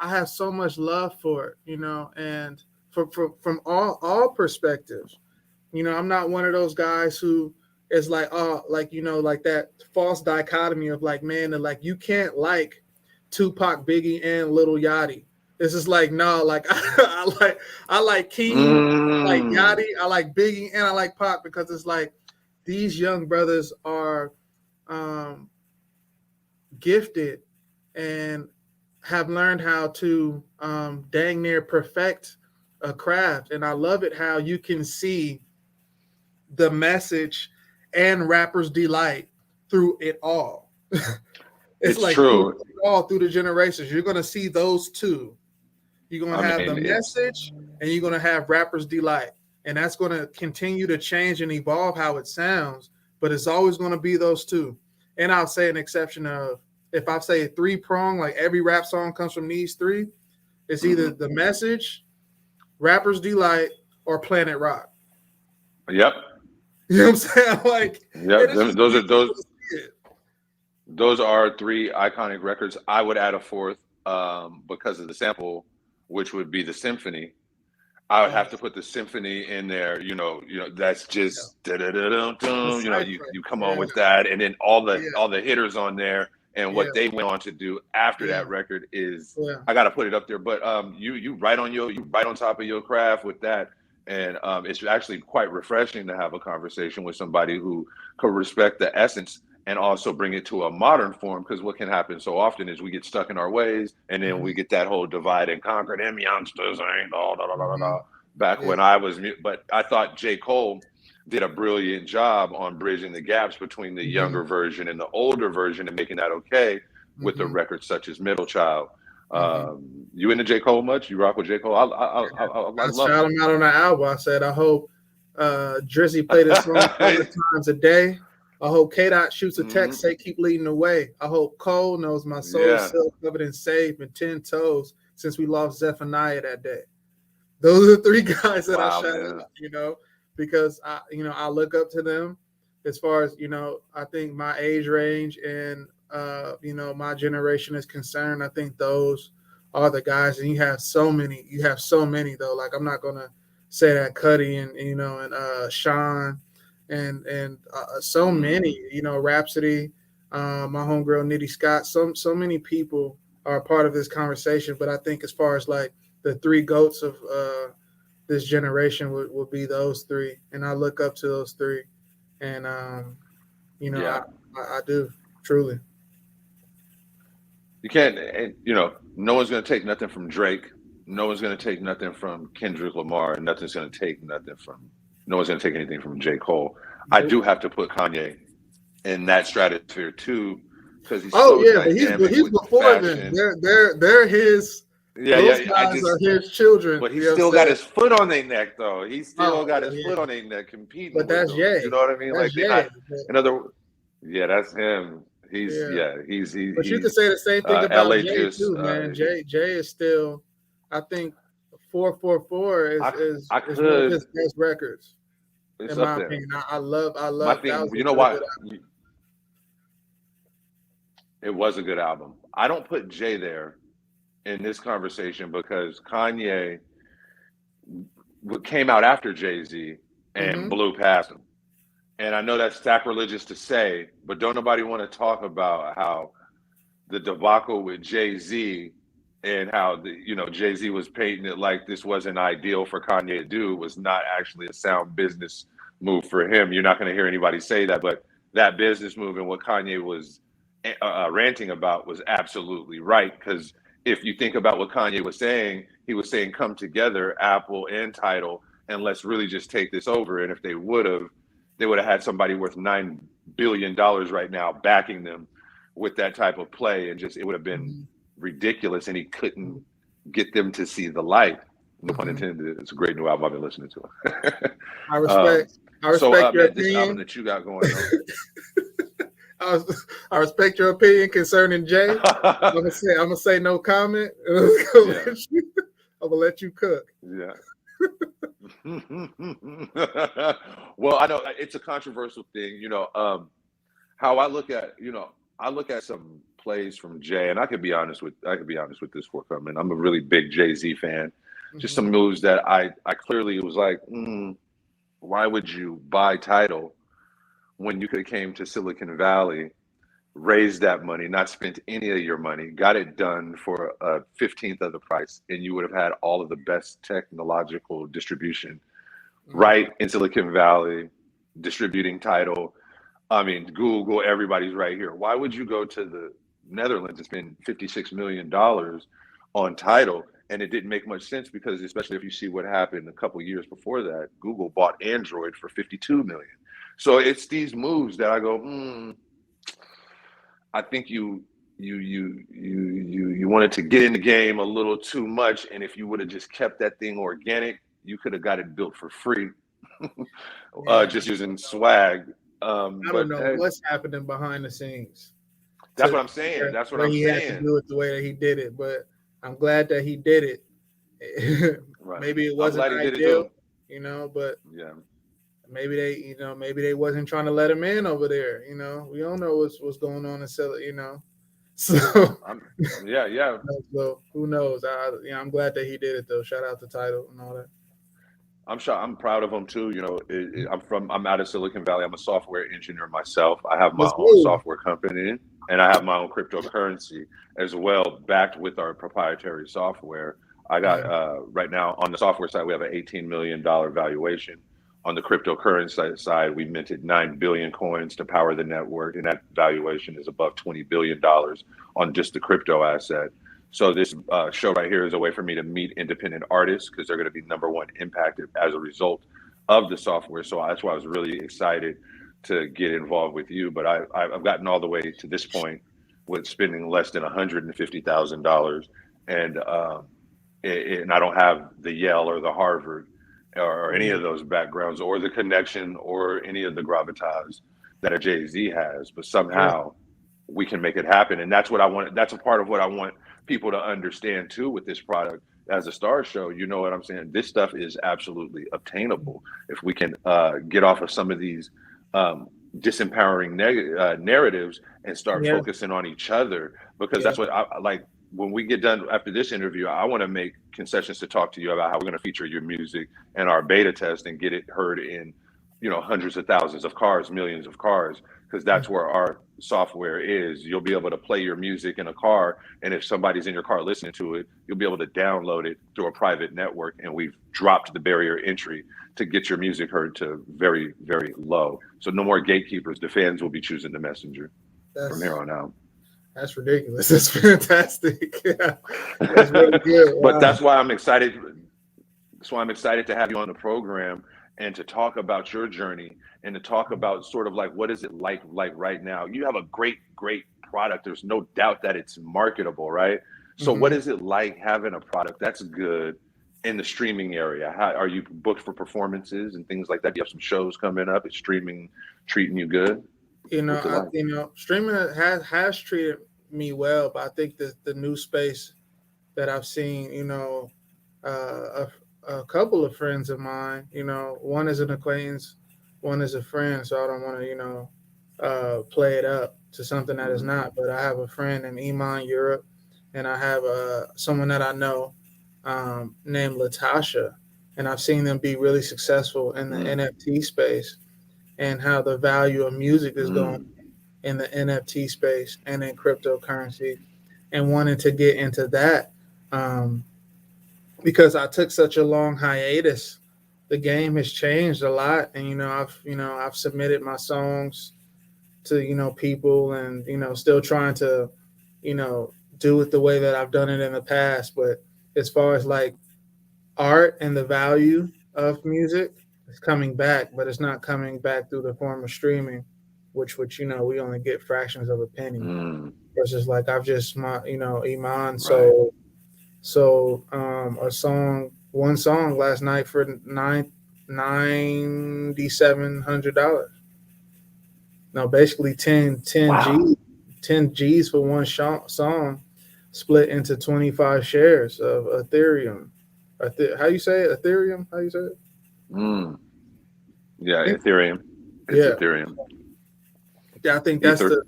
I have so much love for it, and from all perspectives. I'm not one of those guys who is like, oh, like, like that false dichotomy of like, man, and like you can't like Tupac, Biggie, and Little Yachty. It's just like, no, like I like King, I like Mm. Yachty, I like Biggie, and I like Pac, because it's like these young brothers are um, gifted and have learned how to dang near perfect a craft. And I love it how you can see the message and rapper's delight through it all. It's It's like through true. all through the generations. You're gonna see those two. You're gonna I have the mean, it's message, and you're gonna have rapper's delight, and that's gonna continue to change and evolve how it sounds. But it's always gonna be those two. And I'll say an exception of, if I say three prong, like every rap song comes from these three. It's either mhm. the message, rapper's delight, or Planet Rock. Yep. You know what I'm saying? Like, Yep. and it's just Those are beautiful to see it. those are three iconic records. I would add a fourth because of the sample, which would be the symphony. I would Oh, have to put the symphony in there. That's yeah. just The da-da-da-dum-dum. cipher. You come on Yeah, with that, and then yeah, all the hitters on there, and yeah, what they went on to do after yeah, that record is yeah. I got to put it up there. But you right on top of your craft with that, and it's actually quite refreshing to have a conversation with somebody who could respect the essence and also bring it to a modern form. Because what can happen so often is we get stuck in our ways, and then we Hmm. get that whole divide and conquer. Them youngsters ain't all da da da da Hmm. da. Back Yeah. when I was, but I thought J. Cole did a brilliant job on bridging the gaps between the Hmm. younger version and the older version and making that okay with the Hmm. records such as Middle Child. Hmm. You into J. Cole much? You rock with J. Cole? I I love shout him out on the album. I said, I hope Drizzy play this song 100 times a day. I hope K Dot shoots a Mhm. text, say keep leading the way. I hope Cole knows my soul is Yeah. still covered in save and 10 toes since we lost Zephaniah that day. Those are the three guys that I Wow, shout man. out, because I look up to them as far as, I think my age range and, my generation is concerned. I think those all the guys, and you have so many. You have so many though. Like I'm not gonna say that Cuddy and and Sean and so many. Rhapsody, my homegirl Nitty Scott. So many people are a part of this conversation. But I think as far as like the three goats of this generation would be those three, and I look up to those three, and Yeah. I do truly. You can't, and no one's going to take nothing from Drake. No one's going to take nothing from Kendrick Lamar, and nothing's going to take nothing from. No one's going to take anything from J. Cole. I do have to put Kanye in that stratosphere too, because he's so dynamic but he's with before fashion. them. They're his. Yeah, those guys are his children. But he's still got his foot on their neck, though. He's still got his foot on their neck, competing. But that's with them. Ye. You know what I mean? That's like yeah, that's him. He's. But you could say the same thing about LA Jay too, man. Jay is still, I think, 444 is one of his best records. In my opinion, I love. My thing, you know why? It was a good album. I don't put Jay there in this conversation because Kanye came out after Jay-Z and blew past him. And I know that's sacrilegious to say, but don't nobody want to talk about how the debacle with Jay-Z and how Jay-Z was painting it like this wasn't ideal for Kanye to do was not actually a sound business move for him. You're not going to hear anybody say that, but that business move and what Kanye was ranting about was absolutely right. Because if you think about what Kanye was saying, he was saying, come together, Apple and Tidal, and let's really just take this over. And if they would have had somebody worth $9 billion right now backing them with that type of play, and it would have been ridiculous. And he couldn't get them to see the light. No pun intended. It's a great new album. I've been listening to it. I respect your opinion. This album that you got going on. I respect your opinion concerning Jay. I'm gonna say no comment. I'm gonna let you cook. Yeah. Well, I know it's a controversial thing. How I look at some plays from Jay, and I could be honest with this forthcoming. I'm a really big Jay-Z fan. Just some moves that I clearly was like, why would you buy Tidal when you could have came to Silicon Valley, raised that money, not spent any of your money, got it done for a 15th of the price, and you would have had all of the best technological distribution right in Silicon Valley, distributing Tidal. I mean, Google, everybody's right here. Why would you go to the Netherlands and spend $56 million on Tidal? And it didn't make much sense because, especially if you see what happened a couple of years before that, Google bought Android for $52 million. So it's these moves that I go, I think you wanted to get in the game a little too much, and if you would have just kept that thing organic, you could have got it built for free, just using swag. I don't know what's happening behind the scenes. That's what I'm saying. That's what I'm saying. He had to do it the way that he did it, but I'm glad that he did it. Right. Maybe it wasn't ideal, but yeah. Maybe they wasn't trying to let him in over there. We don't know what's going on in Silla, So yeah. So who knows? I'm glad that he did it though. Shout out to Tidal and all that. I'm proud of him too. I'm out of Silicon Valley. I'm a software engineer myself. I have my own software company and I have my own cryptocurrency as well, backed with our proprietary software. I got right now on the software side, we have an $18 million valuation. On the cryptocurrency side, we minted 9 billion coins to power the network, and that valuation is above $20 billion on just the crypto asset. So this show right here is a way for me to meet independent artists because they're going to be number one impacted as a result of the software. So that's why I was really excited to get involved with you. But I've gotten all the way to this point with spending less than $150,000, and I don't have the Yale or the Harvard or any of those backgrounds or the connection or any of the gravitas that a Jay-Z has, but somehow we can make it happen. And that's what I want. That's a part of what I want people to understand too with this product as a Star Show. You know what I'm saying? This stuff is absolutely obtainable if we can get off of some of these disempowering narratives and start focusing on each other, because that's what I like. when we get done after this interview, I want to make concessions to talk to you about how we're going to feature your music in our beta test and get it heard in, hundreds of thousands of cars, millions of cars, because that's where our software is. You'll be able to play your music in a car, and if somebody's in your car listening to it, you'll be able to download it through a private network, and we've dropped the barrier entry to get your music heard to very, very low. So no more gatekeepers. The fans will be choosing the messenger from here on out. That's ridiculous. That's fantastic. Yeah, that's really good. Wow. But that's why I'm excited. That's why I'm excited to have you on the program and to talk about your journey and to talk about sort of like what is it like right now. You have a great product. There's no doubt that it's marketable, right? So what is it like having a product that's good in the streaming area? How are you booked for performances and things like that? Do you have some shows coming up? Is streaming treating you good? Streaming has treated me well, but I think the new space that I've seen, a couple of friends of mine, one is an acquaintance, one is a friend, so I don't want to, play it up to something that is not. But I have a friend in Iman, Europe, and I have someone that I know named Latasha, and I've seen them be really successful in the NFT space and how the value of music is going in the NFT space and in cryptocurrency, and wanting to get into that because I took such a long hiatus. The game has changed a lot, and I've submitted my songs to people, and still trying to do it the way that I've done it in the past. But as far as like art and the value of music, it's coming back, but it's not coming back through the form of streaming, which we only get fractions of a penny. Versus like I've just Iman sold one song last night for $9,700. Now basically 10 G's for one song, split into 25 shares of Ethereum. How you say it? Ethereum? How you say it? Yeah, Ethereum. It's Ethereum. Yeah, I think that's the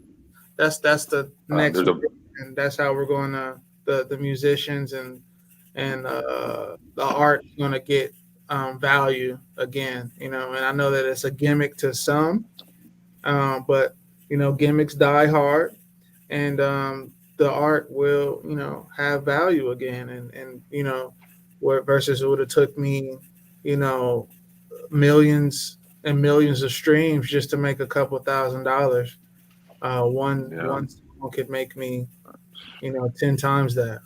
next, and that's how we're going to the musicians and the art is going to get value again. And I know that it's a gimmick to some, but gimmicks die hard, and the art will have value again, and where versus it would have took me millions and millions of streams just to make a couple $1,000. One song could make me 10 times that.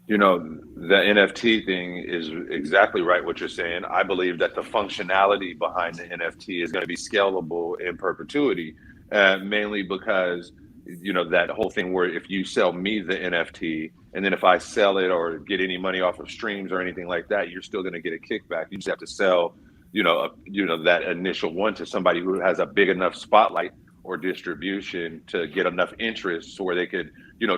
The NFT thing is exactly right what you're saying. I believe that the functionality behind the NFT is going to be scalable in perpetuity, mainly because that whole thing where if you sell me the NFT and then if I sell it or get any money off of streams or anything like that, you're still going to get a kickback. You just have to sell that initial one to somebody who has a big enough spotlight or distribution to get enough interest so where they could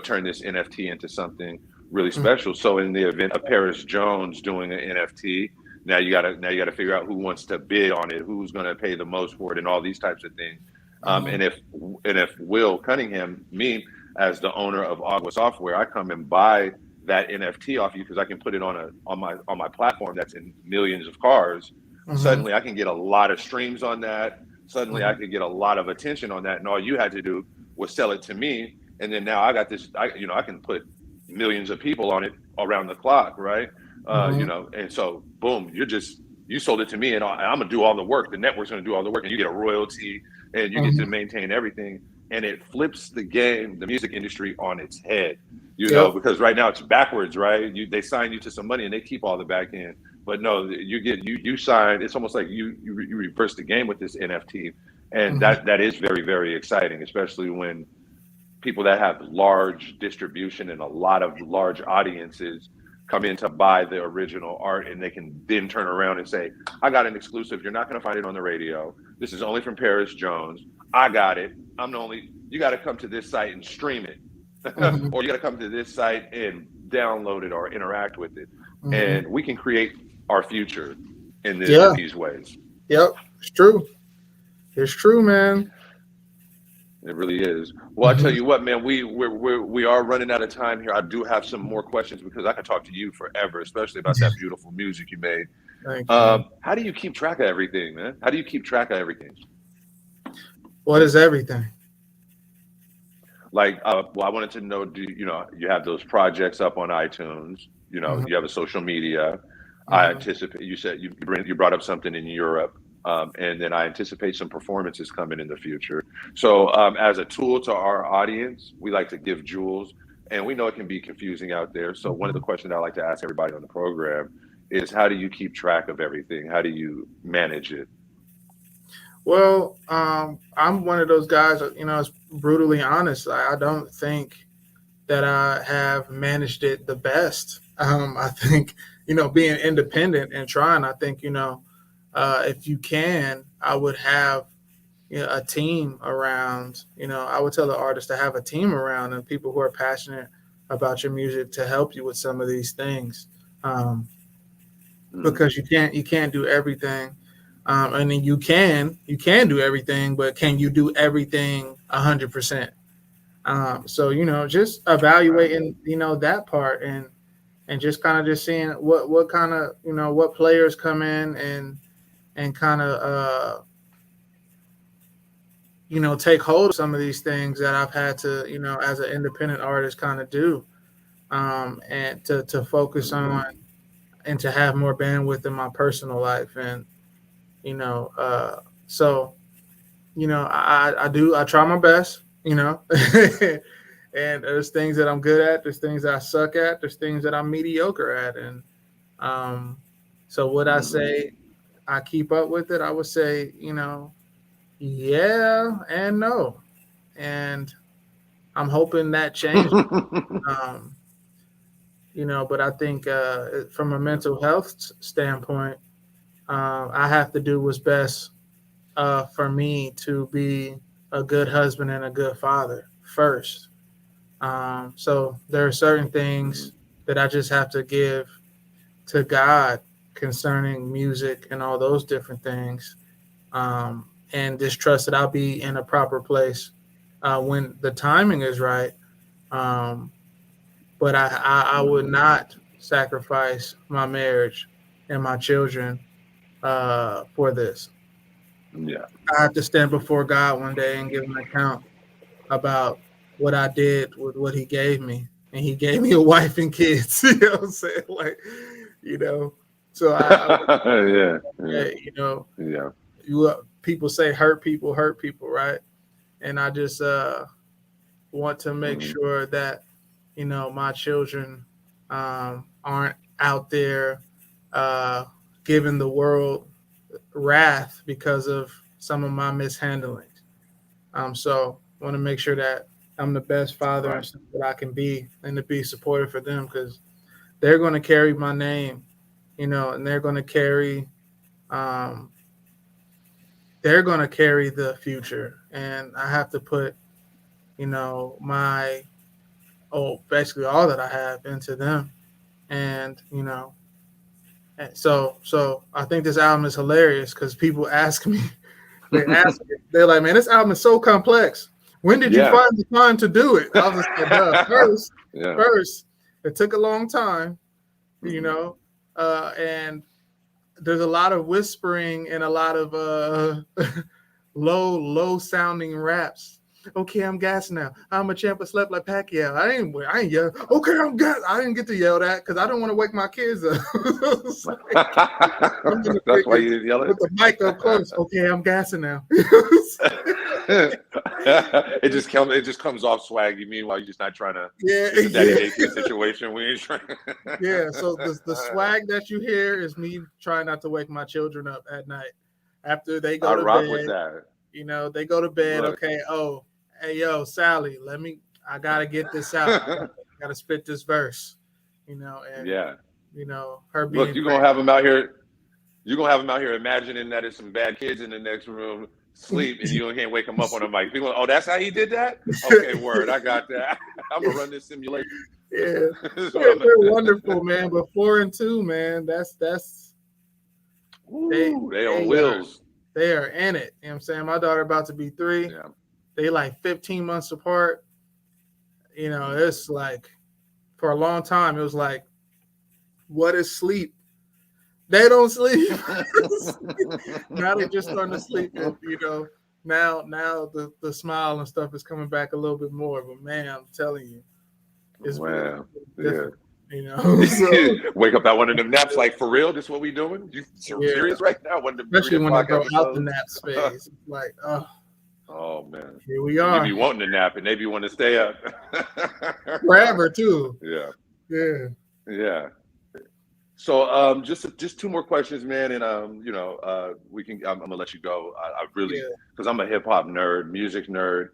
turn this NFT into something really special. So in the event of Paris Jones doing an NFT, now you gotta figure out who wants to bid on it, who's going to pay the most for it, and all these types of things. And if Will Cunningham, me as the owner of Agua Software, I come and buy that NFT off you because I can put it on my platform that's in millions of cars. Suddenly I can get a lot of streams on that. Suddenly I could get a lot of attention on that, and all you had to do was sell it to me, and then now I got this. I can put millions of people on it around the clock, right? And so boom, you sold it to me, and I'm gonna do all the work. The network's gonna do all the work, and you get a royalty, and you get to maintain everything. And it flips the music industry on its head, because right now it's backwards, right? They sign you to some money and they keep all the back end. But no, you sign. It's almost like you reverse the game with this NFT, and that is very, very exciting, especially when people that have large distribution and a lot of large audiences come in to buy the original art, and they can then turn around and say, I got an exclusive. You're not going to find it on the radio. This is only from Paris Jones. I got it. You got to come to this site and stream it. Or you got to come to this site and download it or interact with it. And we can create our future in these ways. Yep. It's true. It's true, man. It really is. Well, I tell you what, man, we are running out of time here. I do have some more questions because I could talk to you forever, especially about that beautiful music you made. Thank you, man. How do you keep track of everything, man? How do you keep track of everything? What is everything? Like, well, I wanted to know, do you know you have those projects up on iTunes? You know, Hmm. you have a social media. I Hmm. anticipate you said you brought up something in Europe, and then I anticipate some performances coming in the future. So, as a tool to our audience, we like to give jewels, and we know it can be confusing out there. So, one of the questions I like to ask everybody on the program is, how do you keep track of everything? How do you manage it? Well, I'm one of those guys. Is brutally honest. I don't think that I have managed it the best. I think being independent and trying. I think if you can, I would have a team around. I would tell the artist to have a team around and people who are passionate about your music to help you with some of these things, um, Mm, because you can't do everything, and then you can do everything, but can you do everything 100%? So just right. evaluating that part and just kind of just seeing what kind of what players come in and kind of take hold of some of these things that I've had to as an independent artist kind of do, and to focus Hmm. on and to have more bandwidth in my personal life. And so I try my best, and there's things that I'm good at, there's things that I suck at, there's things that I'm mediocre at. And um so would I Hmm. say I keep up with it? I would say yeah and no. And I'm hoping that changes. um but I think from a Yeah. mental health standpoint, I have to do what's best for me to be a good husband and a good father first. So there are certain Hmm. things that I just have to give to God concerning music and all those different things, and just trust that I'll be in a proper place when the timing is right. Um, but I would Hmm. not sacrifice my marriage and my children for this. Yeah. I have to stand before God one day and give an account about what I did with what He gave me, and He gave me a wife and kids. You know what I'm saying? Like, you know. So I Yeah. Yeah. yeah, Yeah. people say hurt people, right? And I just want to make Hmm. sure that my children aren't out there uh, giving the world wrath because of some of my mishandling. So I want to make sure that I'm the best father and Right. son that I can be, and to be supportive for them because they're going to carry my name, and um, they're going to carry the future, and I have to put my basically all that I have into them, and so I think this album is hilarious because people ask me. They're like, man, this album is so complex. When did you Yeah. find the time to do it? I was just like, duh. First, Yeah. first, it took a long time, you Hmm. know, and there's a lot of whispering and a lot of low sounding raps. Okay, I'm gassing now. I'm a champ. I slept like Pacquiao. I ain't yell. Okay, I'm gas. I didn't get to yell that because I don't want to wake my kids up. It's like, I'm in the That's why you freaking didn't yell with it. the mic up close. Okay, I'm gassing now. It just comes off swaggy. Meanwhile, you're just not trying to. Yeah, It's a daddy yeah, daycare situation. We ain't trying. yeah. So the swag that you hear is me trying not to wake my children up at night after they I go to rock with bed. that. They go to bed. Look, Okay. Oh, hey, yo, Sally, I gotta get this out. I gotta spit this verse. And yeah. her Look, being you're gonna have them out here. You're gonna have them out here imagining that it's some bad kids in the next room sleep, and you can't wake them up on the mic. People, oh, that's how he did that. Okay, word, I got that. I'm gonna run this simulation. yeah, This is what they're I'm. wonderful, man. But 4 and 2, man, that's they Woo, they on they are wheels. they are in it. You know what I'm saying? My daughter about to be 3. Yeah. they like 15 months apart. It's like for a long time it was like, what is sleep? They don't sleep. Now they just starting to sleep, and now the smile and stuff is coming back a little bit more. But man, I'm telling you, it's really Wow. Yeah. different. So Wake up at one of them naps, like, for real, this is what we doing? You yeah, serious right now? One of them especially when they 3 o'clock go out the episodes? nap space, it's like, oh, Oh man. here we And you are be wanting to nap and they be wanting to stay up. forever too. Yeah. Yeah. Yeah. So just two more questions, man, and we can. I'm gonna let you go. I really, Yeah. because I'm a hip hop nerd, music nerd.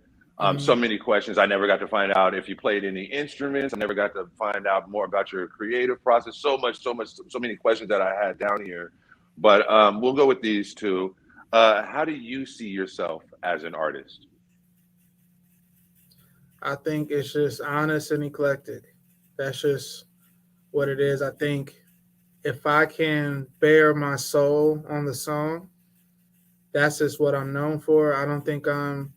So Mhm. many questions. I never got to find out if you played any instruments. I never got to find out more about your creative process. So many questions that I had down here. But we'll go with these two. How do you see yourself as an artist? I think it's just honest and eclectic. That's just what it is. I think if I can bear my soul on the song, that's just what I'm known for. I don't think I'm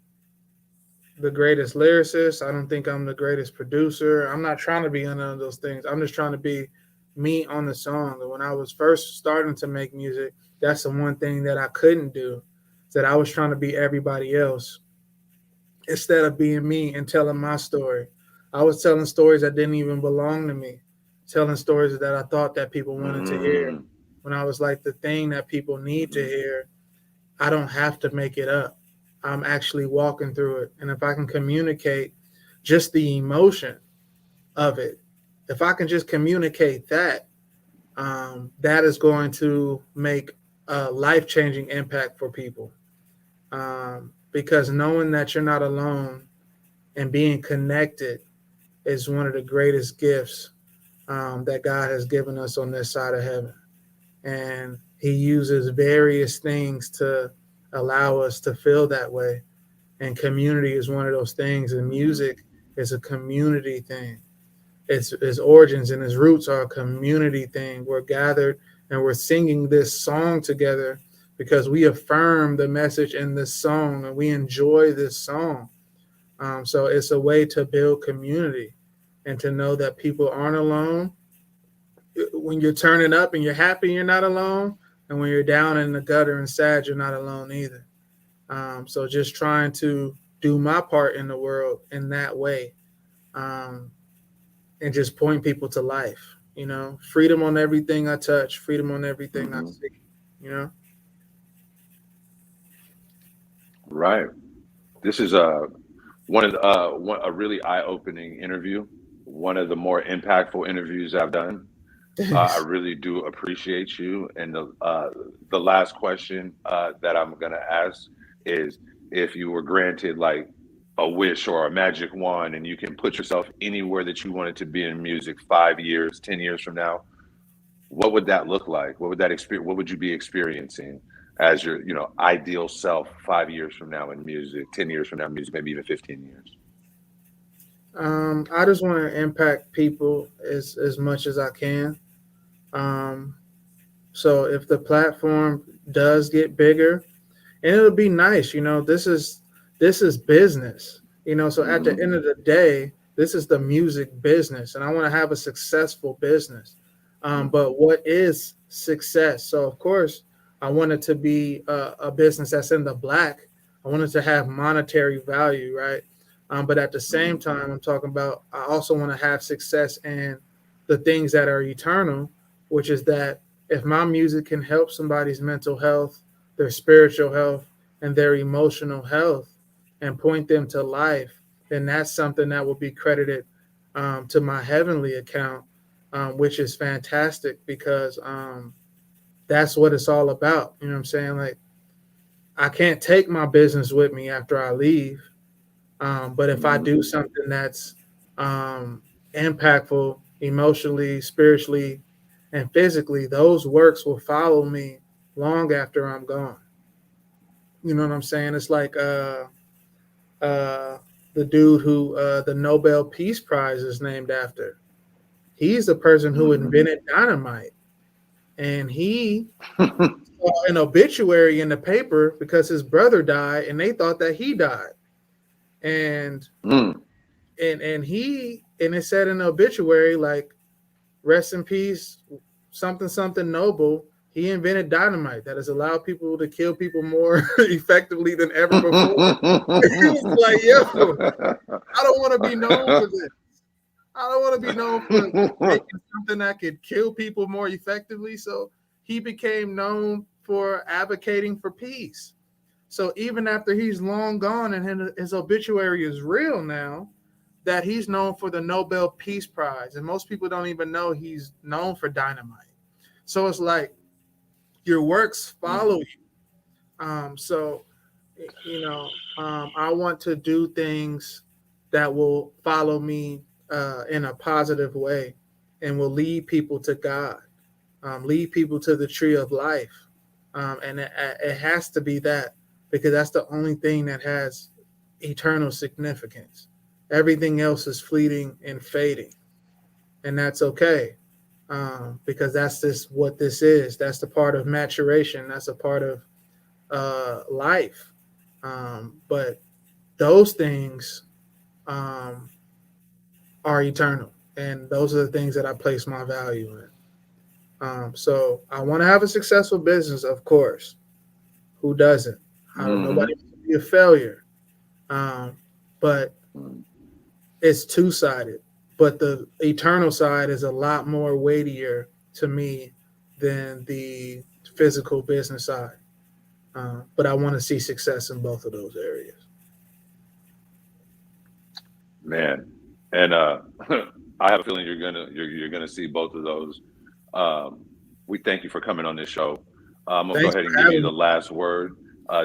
the greatest lyricist. I don't think I'm the greatest producer. I'm not trying to be none of those things. I'm just trying to be me on the song. And when I was first starting to make music, that's the one thing that I couldn't do. Is that I was trying to be everybody else instead of being me and telling my story. I was telling stories that didn't even belong to me, telling stories that I thought that people wanted to hear. Mm, When I was like, the thing that people need to mhm, hear, I don't have to make it up. I'm actually walking through it. And if I can communicate just the emotion of it, if I can just communicate that, that is going to make a life changing impact for people. Because knowing that you're not alone and being connected is one of the greatest gifts that God has given us on this side of heaven. And He uses various things to allow us to feel that way. And community is one of those things. And mhm, music is a community thing. Its origins and its roots are a community thing. We're gathered and we're singing this song together because we affirm the message in this song and we enjoy this song. So it's a way to build community and to know that people aren't alone. When you're turning up and you're happy, you're not alone. And when you're down in the gutter and sad, you're not alone either. So just trying to do my part in the world in that way, um, and just point people to life. Freedom on everything I touch, freedom on everything I mhm. see. You know. Right. This is a really eye-opening interview. One of the more impactful interviews I've done. I really do appreciate you. And the last question that I'm gonna ask is, if you were granted like a wish or a magic wand, and you can put yourself anywhere that you wanted to be in music 5 years, 10 years from now, what would that look like? What would that experience? What would you be experiencing as your, ideal self 5 years from now in music, 10 years from now in music, maybe even 15 years? I just want to impact people as much as I can. Um, so if the platform does get bigger, and it'll be nice, this is business. So at the Hmm. end of the day, this is the music business, and I want to have a successful business. But what is success? So of course, I want it to be a business that's in the black. I want it to have monetary value, right? But at the same Hmm. time, I'm talking about I also want to have success in the things that are eternal, which is that if my music can help somebody's mental health, their spiritual health, and their emotional health, and point them to life, then that's something that will be credited to my heavenly account, which is fantastic because that's what it's all about. You know what I'm saying? Like, I can't take my business with me after I leave, but if I Hmm. do something that's impactful emotionally, spiritually, and physically, those works will follow me long after I'm gone. You know what I'm saying? It's like uh, the dude who the Nobel Peace Prize is named after. He's the person who Hmm. invented dynamite, and he saw an obituary in the paper because his brother died, and they thought that he died. And Mm. and it said in the obituary, like, rest in peace, something something noble. He invented dynamite that has allowed people to kill people more effectively than ever before. It was like, yo, I don't want to be known for this. I don't want to be known for making something that could kill people more effectively. So he became known for advocating for peace. So even after he's long gone and his obituary is real now, that he's known for the Nobel Peace Prize. And most people don't even know he's known for dynamite. So it's like your works follow you. So, I want to do things that will follow me in a positive way and will lead people to God, lead people to the tree of life. And it has to be that, because that's the only thing that has eternal significance. Everything else is fleeting and fading, and that's okay, because that's just what this is. That's the part of maturation. That's a part of life. But those things are eternal, and those are the things that I place my value in. So I want to have a successful business, of course. Who doesn't? Nobody wants to be a failure. But it's two-sided. But the eternal side is a lot more weightier to me than the physical business side. But I want to see success in both of those areas. Man, and I have a feeling you're gonna see both of those. We thank you for coming on this show. I'm gonna go Thanks ahead for and give you having the me. last word.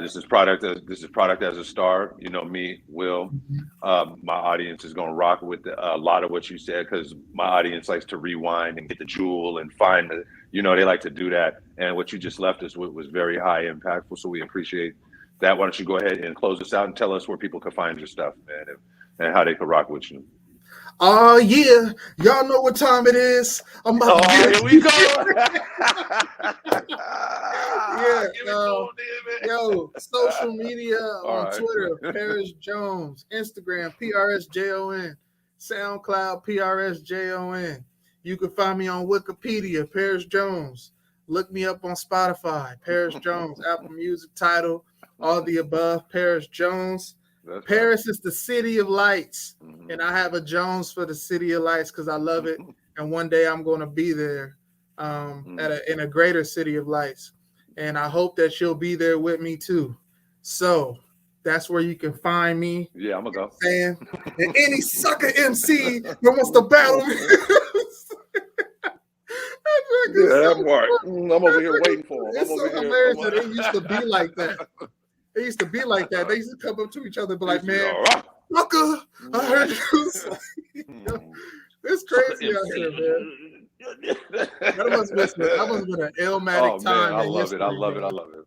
This is product as a star. You know me, Will. My audience is gonna rock with a lot of what you said, because my audience likes to rewind and get the jewel and find the. They like to do that. And what you just left us with was very high impactful. So we appreciate that. Why don't you go ahead and close us out and tell us where people can find your stuff, man, and how they can rock with you. Oh yeah, y'all know what time it is. I'm about to Oh, get here we go. yeah. Give it to him, damn it. Yo, social media All on right. Twitter, Paris Jones, Instagram, PRSJON, SoundCloud, PRSJON. You can find me on Wikipedia, Paris Jones. Look me up on Spotify, Paris Jones, Apple Music, Tidal, all the above, Paris Jones. That's right. Paris is the city of lights, and I have a Jones for the city of lights because I love it. And one day I'm going to be there in a greater city of lights, and I hope that you'll be there with me too. So that's where you can find me. Yeah, I'm gonna go. And any sucker MC that wants to battle me. Yeah, that part. I'm over here waiting for him. It's I'm over so here. hilarious that it used to be like that. It used to be like that. They used to come up to each other and be like, man, sucker, I heard you. It's crazy out here, man. That must have been an illmatic time. I in love history, it. I love man. it. I love it.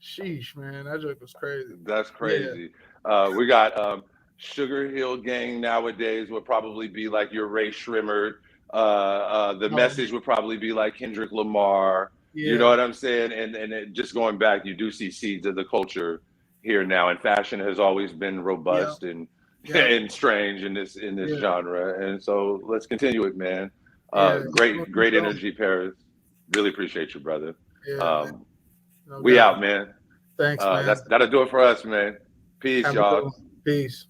Sheesh, man. That joke was crazy. That's crazy. Yeah. We got Sugar Hill Gang nowadays would probably be like your Ray Shrimmer. The message would probably be like Kendrick Lamar. Yeah. You know what I'm saying? And just going back, you do see seeds of the culture here now. And fashion has always been robust and strange in this genre. And so let's continue it, man. Great energy, Paris. Really appreciate you, brother. Yeah, we out, man. Thanks, man. That'll do it for us, man. Peace, y'all. Peace.